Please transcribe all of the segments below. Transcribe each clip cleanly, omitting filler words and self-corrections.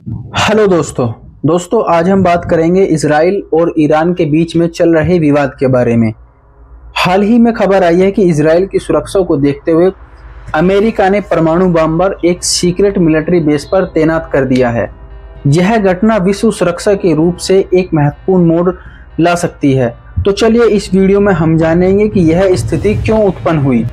Hello दोस्तों आज हम बात करेंगे इजराइल और ईरान के बीच में चल रहे विवाद के बारे में। हाल ही में खबर आई है कि इजराइल की सुरक्षा को देखते हुए अमेरिका ने परमाणु बॉम्बर एक सीक्रेट मिलिट्री बेस पर तैनात कर दिया है। यह घटना विश्व सुरक्षा के रूप से एक महत्वपूर्ण मोड़ ला सकती है। तो चलिए इस वीडियो में हम जानेंगे कि यह स्थिति क्यों उत्पन्न हुई।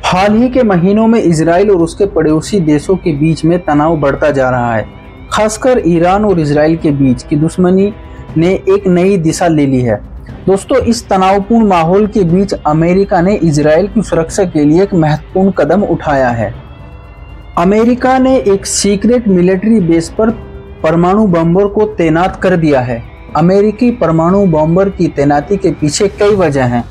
हाल ही के महीनों में इजराइल और उसके पड़ोसी देशों के बीच में तनाव बढ़ता जा रहा है। खासकर ईरान और इजराइल के बीच की दुश्मनी ने एक नई दिशा ले ली है। दोस्तों, इस तनावपूर्ण माहौल के बीच अमेरिका ने इजराइल की सुरक्षा के लिए एक महत्वपूर्ण कदम उठाया है। अमेरिका ने एक सीक्रेट मिलिट्री बेस पर परमाणु बॉम्बर को तैनात कर दिया है। अमेरिकी परमाणु बॉम्बर की तैनाती के पीछे कई वजह हैं।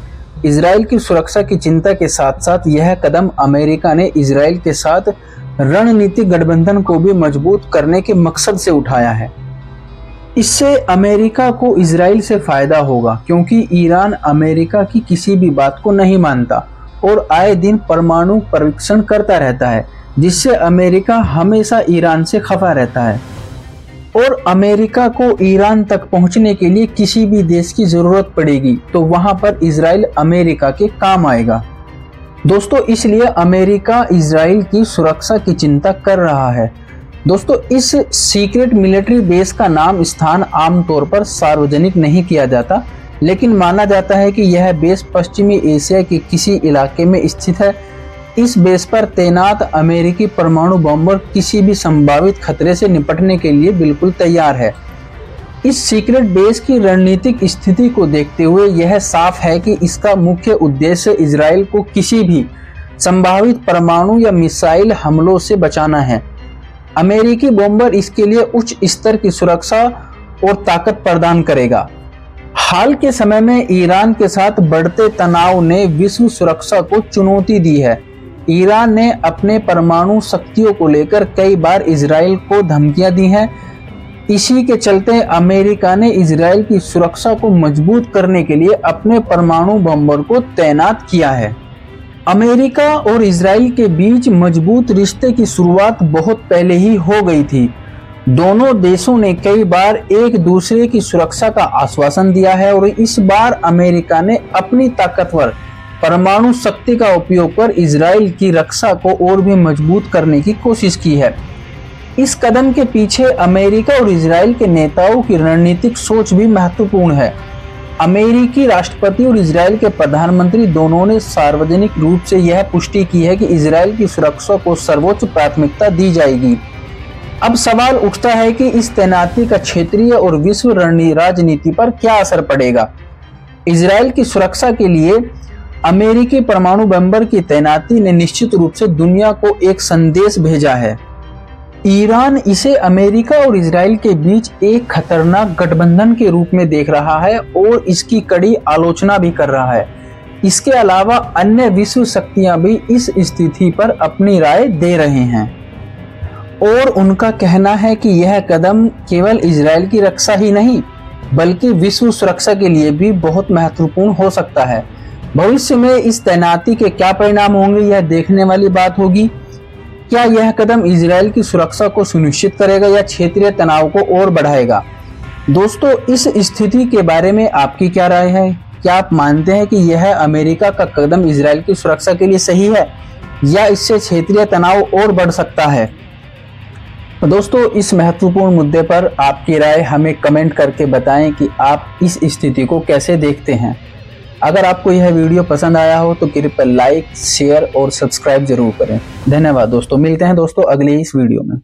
इजराइल की सुरक्षा की चिंता के साथ साथ यह कदम अमेरिका ने इजराइल के साथ रणनीतिक गठबंधन को भी मजबूत करने के मकसद से उठाया है। इससे अमेरिका को इजराइल से फायदा होगा, क्योंकि ईरान अमेरिका की किसी भी बात को नहीं मानता और आए दिन परमाणु परीक्षण करता रहता है, जिससे अमेरिका हमेशा ईरान से खफा रहता है और अमेरिका को ईरान तक पहुंचने के लिए किसी भी देश की जरूरत पड़ेगी तो वहां पर इजराइल अमेरिका के काम आएगा। दोस्तों, इसलिए अमेरिका इजराइल की सुरक्षा की चिंता कर रहा है। दोस्तों, इस सीक्रेट मिलिट्री बेस का नाम स्थान आमतौर पर सार्वजनिक नहीं किया जाता, लेकिन माना जाता है कि यह बेस पश्चिमी एशिया के किसी इलाके में स्थित है। इस बेस पर तैनात अमेरिकी परमाणु बॉम्बर किसी भी संभावित खतरे से निपटने के लिए बिल्कुल तैयार है। इस सीक्रेट बेस की रणनीतिक स्थिति को देखते हुए यह साफ है कि इसका मुख्य उद्देश्य इजराइल को किसी भी संभावित परमाणु या मिसाइल हमलों से बचाना है। अमेरिकी बॉम्बर इसके लिए उच्च स्तर की सुरक्षा और ताकत प्रदान करेगा। हाल के समय में ईरान के साथ बढ़ते तनाव ने विश्व सुरक्षा को चुनौती दी है। ईरान ने अपने परमाणु शक्तियों को लेकर कई बार इजराइल को धमकियां दी हैं। इसी के चलते अमेरिका ने इजराइल की सुरक्षा को मजबूत करने के लिए अपने परमाणु बॉम्बर को तैनात किया है। अमेरिका और इजराइल के बीच मजबूत रिश्ते की शुरुआत बहुत पहले ही हो गई थी। दोनों देशों ने कई बार एक दूसरे की सुरक्षा का आश्वासन दिया है और इस बार अमेरिका ने अपनी ताकतवर परमाणु शक्ति का उपयोग कर इजराइल की रक्षा को और भी मजबूत करने की कोशिश की है। इस कदम के पीछे अमेरिका और इजराइल के नेताओं की रणनीतिक सोच भी महत्वपूर्ण है। अमेरिकी राष्ट्रपति और इजराइल के प्रधानमंत्री दोनों ने सार्वजनिक रूप से यह पुष्टि की है कि इजराइल की सुरक्षा को सर्वोच्च प्राथमिकता दी जाएगी। अब सवाल उठता है कि इस तैनाती का क्षेत्रीय और विश्व राजनीति पर क्या असर पड़ेगा। इजराइल की सुरक्षा के लिए अमेरिकी परमाणु बॉम्बर की तैनाती ने निश्चित रूप से दुनिया को एक संदेश भेजा है। ईरान इसे अमेरिका और इजराइल के बीच एक खतरनाक गठबंधन के रूप में देख रहा है और इसकी कड़ी आलोचना भी कर रहा है। इसके अलावा अन्य विश्व शक्तियां भी इस स्थिति पर अपनी राय दे रहे हैं और उनका कहना है कि यह कदम केवल इजराइल की रक्षा ही नहीं बल्कि विश्व सुरक्षा के लिए भी बहुत महत्वपूर्ण हो सकता है। भविष्य में इस तैनाती के क्या परिणाम होंगे, यह देखने वाली बात होगी। क्या यह कदम इजराइल की सुरक्षा को सुनिश्चित करेगा या क्षेत्रीय तनाव को और बढ़ाएगा? दोस्तों, इस स्थिति के बारे में आपकी क्या राय है? क्या आप मानते हैं कि यह अमेरिका का कदम इजराइल की सुरक्षा के लिए सही है या इससे क्षेत्रीय तनाव और बढ़ सकता है? दोस्तों, इस महत्वपूर्ण मुद्दे पर आपकी राय हमें कमेंट करके बताएं कि आप इस स्थिति को कैसे देखते हैं। अगर आपको यह वीडियो पसंद आया हो तो कृपया लाइक, शेयर और सब्सक्राइब जरूर करें। धन्यवाद दोस्तों, मिलते हैं दोस्तों अगले इस वीडियो में।